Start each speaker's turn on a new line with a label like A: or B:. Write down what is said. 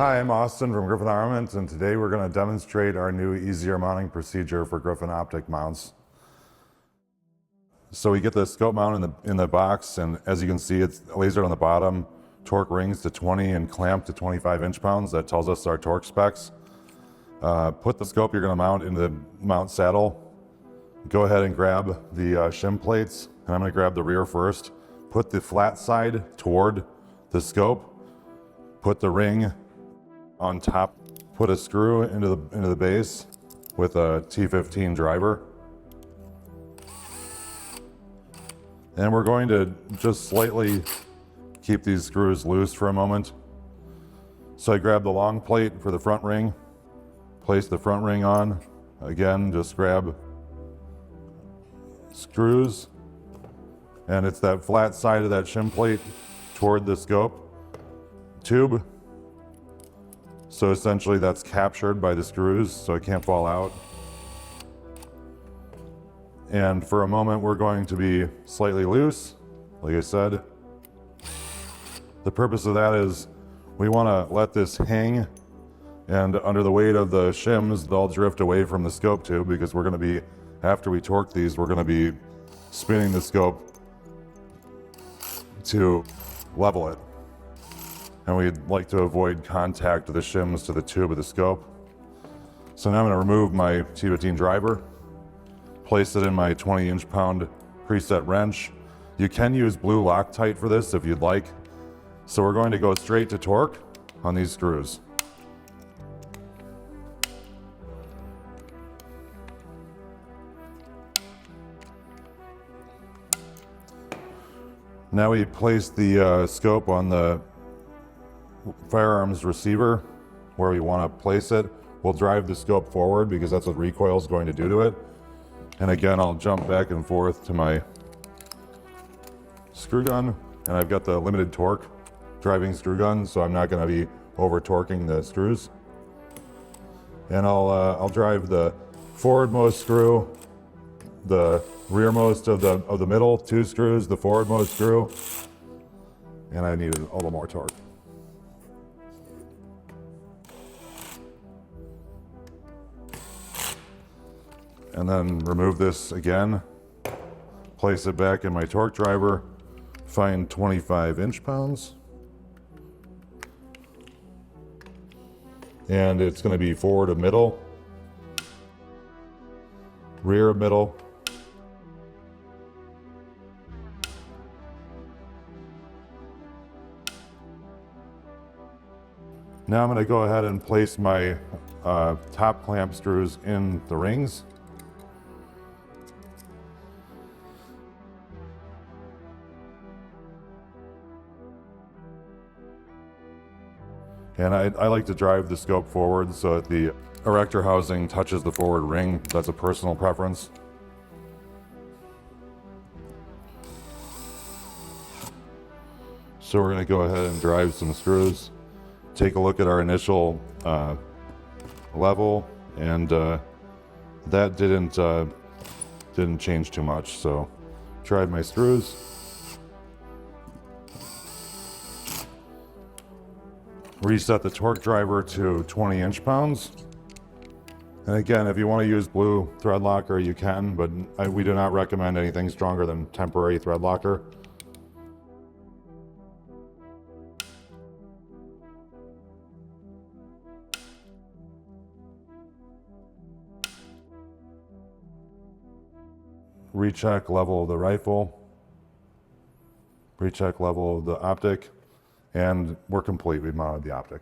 A: Hi, I'm Austin from Griffin Armament, and today we're going to demonstrate our new easier mounting procedure for Griffin optic mounts. So we get the scope mount in the box, and as you can see, it's lasered on the bottom, torque rings to 20 and clamp to 25 inch-pounds. That tells us our torque specs. Put the scope you're going to mount in the mount saddle. Go ahead and grab the shim plates, and I'm going to grab the rear first. Put the flat side toward the scope. Put the ring on top. Put a screw into the base with a T15 driver. And we're going to just slightly keep these screws loose for a moment. So I grab the long plate for the front ring, place the front ring on. Again, just grab screws, and it's that flat side of that shim plate toward the scope tube. So essentially that's captured by the screws, so it can't fall out. And for a moment, we're going to be slightly loose, like I said. The purpose of that is we want to let this hang, and under the weight of the shims, they'll drift away from the scope tube, because we're going to be, after we torque these, we're going to be spinning the scope to level it. And we'd like to avoid contact of the shims to the tube of the scope. So now I'm going to remove my T15 driver, place it in my 20 inch-pound preset wrench. You can use blue Loctite for this if you'd like. So we're going to go straight to torque on these screws. Now we place the scope on the firearms receiver where we want to place it. We'll drive the scope forward because that's what recoil is going to do to it. And again, I'll jump back and forth to my screw gun, and I've got the limited torque driving screw gun, so I'm not going to be over torquing the screws. And I'll drive the forwardmost screw, the rearmost of the middle two screws, the forwardmost screw, and I need a little more torque. And then remove this again, place it back in my torque driver, find 25 inch-pounds. And it's going to be forward of middle, rear of middle, now I'm going to go ahead and place my top clamp screws in the rings. And I like to drive the scope forward so that the erector housing touches the forward ring. That's a personal preference. So we're going to go ahead and drive some screws. Take a look at our initial level, and that didn't change too much. So tried my screws. Reset the torque driver to 20 inch-pounds. And again, if you want to use blue thread locker, you can, but we do not recommend anything stronger than temporary thread locker. Recheck level of the rifle. Recheck level of the optic. And we're complete. We've mounted the optic.